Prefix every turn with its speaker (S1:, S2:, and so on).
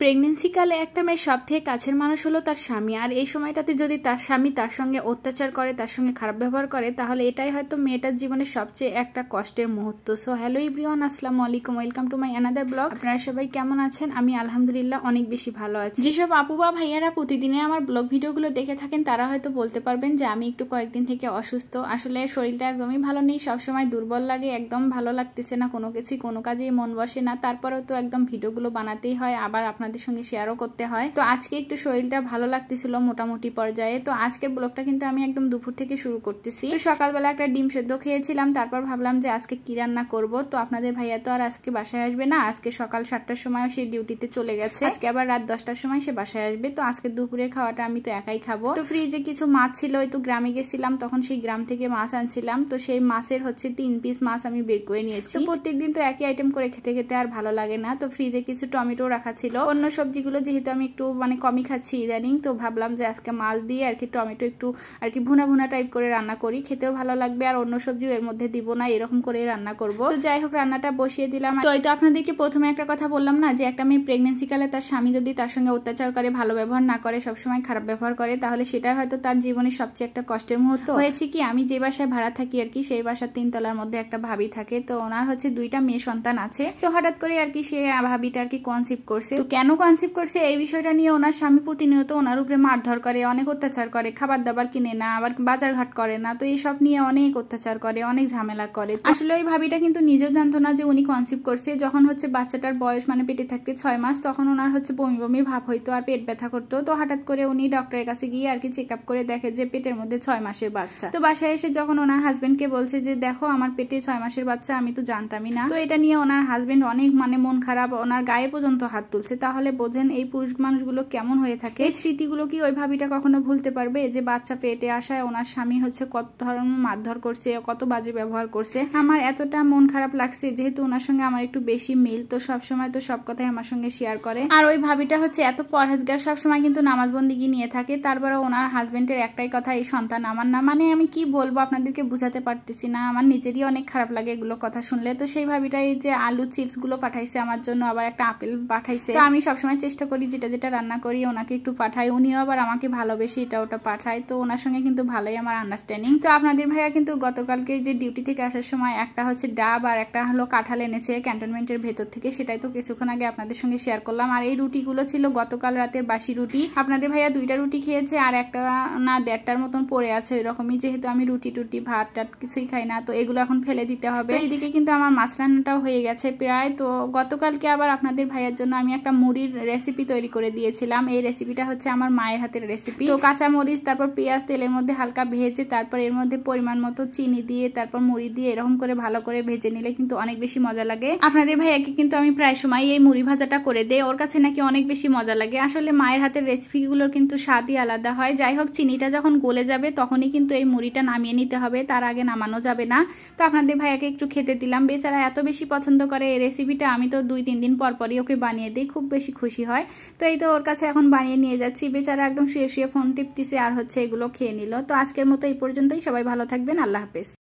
S1: প্রেগনেন্সিকালে একটা মেয়ের সবথেকে কাছের মানুষ হলো তার স্বামী। আর এই সময়টাতে যদি তার স্বামী তার সঙ্গে অত্যাচার করে, তার সঙ্গে খারাপ ব্যবহার করে, তাহলে এটাই হয়তো মেয়েটার জীবনের সবচেয়ে একটা কষ্টের মুহূর্ত। সো হ্যালো এভরিওয়ান, আসসালামু আলাইকুম, welcome to my another blog. আপনারা সবাই কেমন আছেন? আমি আলহামদুলিল্লাহ অনেক বেশি ভালো আছি। যেসব আপু বা ভাইয়ারা প্রতিদিনে আমার ব্লগ ভিডিওগুলো দেখে থাকেন তারা হয়তো বলতে পারবেন যে আমি একটু কয়েকদিন থেকে অসুস্থ। আসলে শরীরটা একদমই ভালো নেই, সবসময় দুর্বল লাগে, একদম ভালো লাগতেছে না, কোনো কিছুই কোনো কাজেই মন বসে না। তারপরেও তো একদম ভিডিওগুলো বানাতেই হয়, আবার আপনাদের সঙ্গে শেয়ারও করতে হয়। তো আজকে একটু শরীরটা ভালো লাগতেছিল মোটামুটি পর্যায়ে। তো আজকের ব্লগটা কিন্তু আমি একদম দুপুর থেকে শুরু করতেছি। তো সকালবেলা একটা ডিম সেদ্ধ খেয়েছিলাম, তারপর ভাবলাম যে আজকে কি রান্না করব। তো আপনাদের ভাইয়া তো আর আজকে বাসায় আসবে না, আজকে সকাল 7টার সময় সে ডিউটিতে চলে গেছে, আজকে আবার রাত 10টার সময় সে বাসায় আসবে। তো আজকে দুপুরের খাওয়াটা আমি তো একাই খাবো। তো ফ্রিজে কিছু মাছ ছিল, তো গ্রামে গেছিলাম, তখন সেই গ্রাম থেকে মাছ আনছিলাম। তো সেই মাছের হচ্ছে 3 পিস মাছ আমি বের করে নিয়েছি। প্রত্যেকদিন তো একই আইটেম করে খেতে খেতে আর ভালো লাগে না। তো ফ্রিজে কিছু টমেটো রাখা ছিল, অন্য সবজিগুলো যেহেতু আমি একটু কমই খাচ্ছি ইদানিং, তো ভাবলাম যে আজকে মাছ দিয়ে আর কি টমেটো একটু আর কি ভুনা ভুনা টাইপ করে রান্না করি, খেতেও ভালো লাগবে, আর অন্য সবজিও এর মধ্যে দিব না, এরকম করে রান্না করব। তো যাই হোক, রান্নাটা বসিয়ে দিলাম। তো এই তো আপনাদেরকে প্রথমে একটা কথা বললাম না, যে একটা মেয়ে প্রেগনেন্সি কালে তার স্বামী যদি তার সঙ্গে অত্যাচার করে, ভালো ব্যবহার না করে, সবসময় খারাপ ব্যবহার করে, তাহলে সেটা হয়তো তার জীবনের সবচেয়ে একটা কষ্টের মুহূর্ত। হয়েছে কি, আমি যে বাসায় ভাড়া থাকি আর কি, সেই বাসার 3 তলার মধ্যে একটা ভাবি থাকে। তো ওনার হচ্ছে 2টা মেয়ে সন্তান আছে। তো হঠাৎ করে আর কি সে ভাবিটা আর কি কনসিভ করছে। তো কেন কনসিভ করছে এই বিষয়টা নিয়ে ওনার স্বামী প্রতিনিয়ত ওনার উপরে মারধর করে, অনেক অত্যাচার করে, খাবার দাবার কিনে না, আবার বাজার ঘাট করে না। তো এইসব নিয়ে অনেক অত্যাচার করে, অনেক ঝামেলা করে। আসলে ওই ভাবিটা কিন্তু নিজেও জানতো না যে উনি কনসিভ করছে। যখন হচ্ছে বাচ্চাটার বয়স পেটে থাকতে 6 মাস, তখন ওনার হচ্ছে বমি বমি ভাব হইতো আর পেট ব্যথা করতো। তো হঠাৎ করে উনি ডক্টরের কাছে গিয়ে আর কি চেক আপ করে দেখে যে পেটের মধ্যে 6 মাসের বাচ্চা। তো বাসায় এসে যখন ওনার হাজবেন্ডকে বলছে যে দেখো আমার পেটে 6 মাসের বাচ্চা, আমি তো জানতামই না। তো এটা নিয়ে ওনার হাজবেন্ড অনেক মন খারাপ, ওনার গায়ে পর্যন্ত হাত তুলছে। তাহলে বোঝেন এই পুরুষ মানুষগুলো কেমন হয়ে থাকে। এই স্মৃতিগুলো কি ওই ভাবিটা কখনো ভুলতে পারবে, যে বাচ্চা পেটে আসায় ওনার স্বামী হচ্ছে কত ধরনের মারধর করছে, কত বাজে ব্যবহার করছে। আমার এতটা মন খারাপ লাগছে, যেহেতু ওনার সঙ্গে আমার একটু বেশি মিল, তো সবসময় তো সব কথাই আমার সঙ্গে শেয়ার করে। আর ওই ভাবিটা হচ্ছে এত পরহেজগার, সবসময় কিন্তু নামাজ বন্দিগি নিয়ে থাকে। তারপরে ওনার হাজবেন্ডের একটাই কথা, এই সন্তান আমার না। আমি কি বলবো, আপনাদেরকে বুঝাতে পারতেছি না, আমার নিজেরই অনেক খারাপ লাগে এগুলো কথা শুনলে। তো সেই ভাবিটাই যে আলু চিপস গুলো পাঠাইছে আমার জন্য, আবার একটা আপেল পাঠাইছে। তো আমি সবসময় চেষ্টা করি যেটা যেটা রান্না করি ওনাকে একটু পাঠাই, উনিও আবার আমাকে ভালোবেসে এটা ওটা পাঠায়। তো ওনার সঙ্গে কিন্তু ভালোই আমার আন্ডারস্ট্যান্ডিং। তো আপনাদের ভাইয়া কিন্তু গতকালকে যে ডিউটি থেকে আসার সময় একটা হচ্ছে ডাব আর একটা হলো কাঁঠাল এনেছে ক্যান্টনমেন্টের ভেতর থেকে, সেটাই তো কিছুক্ষণ আগে আপনাদের সঙ্গে শেয়ার করলাম। আর এই রুটিগুলো ছিল গতকাল রাতের বাসি রুটি। আপনাদের ভাইয়া 2টা রুটি খেয়েছে, আর একটা না 1.5টার মতন পড়ে আছে এরকমই। যেহেতু আমি রুটি টুটি ভাত টাত কিছুই খাই না, তো এগুলো এখন ফেলে দিতে হবে। এইদিকে কিন্তু আমার মাছ রান্নাটাও হয়ে গেছে প্রায়। তো গতকালকে আবার আপনাদের ভাইয়ার জন্য আমি একটা মুড়ির রেসিপি তৈরি করে দিয়েছিলাম। এই রেসিপিটা হচ্ছে আমার মায়ের হাতের রেসিপি। তো কাঁচা মরিচ, তারপর পেঁয়াজ তেলের মধ্যে হালকা ভেজে, তারপর এর মধ্যে পরিমাণ মতো চিনি দিয়ে, তারপর মুড়ি দিয়ে এরকম করে ভালো করে ভেজে নিলে কিন্তু অনেক বেশি মজা লাগে। আপনাদের ভাইয়াকে কিন্তু আমি প্রায় সময় এই মুড়ি ভাজাটা করে দেই, ওর কাছে নাকি অনেক বেশি মজা লাগে। আসলে মায়ের হাতের রেসিপিগুলোর কিন্তু স্বাদই আলাদা হয়। যাই হোক, চিনিটা যখন গলে যাবে তখনই কিন্তু এই মুড়িটা নামিয়ে নিতে হবে, তার আগে নামানো যাবে না। তো আপনাদের ভাইয়াকে একটু খেতে দিলাম, বেচারা এত বেশি পছন্দ করে এই রেসিপিটা। আমি তো 2-3 দিন পর পরই ওকে বানিয়ে দিই, খুব বেশি খুশি হয়। তো এই তো ওর কাছে এখন বানিয়ে নিয়ে যাচ্ছি, বেচারা একদম শুয়ে শুয়ে ফোন টিপতেছে আর হচ্ছে এগুলো খেয়ে নিল। তো আজকের মতো এই পর্যন্তই, সবাই ভালো থাকবেন, আল্লাহ হাফেজ।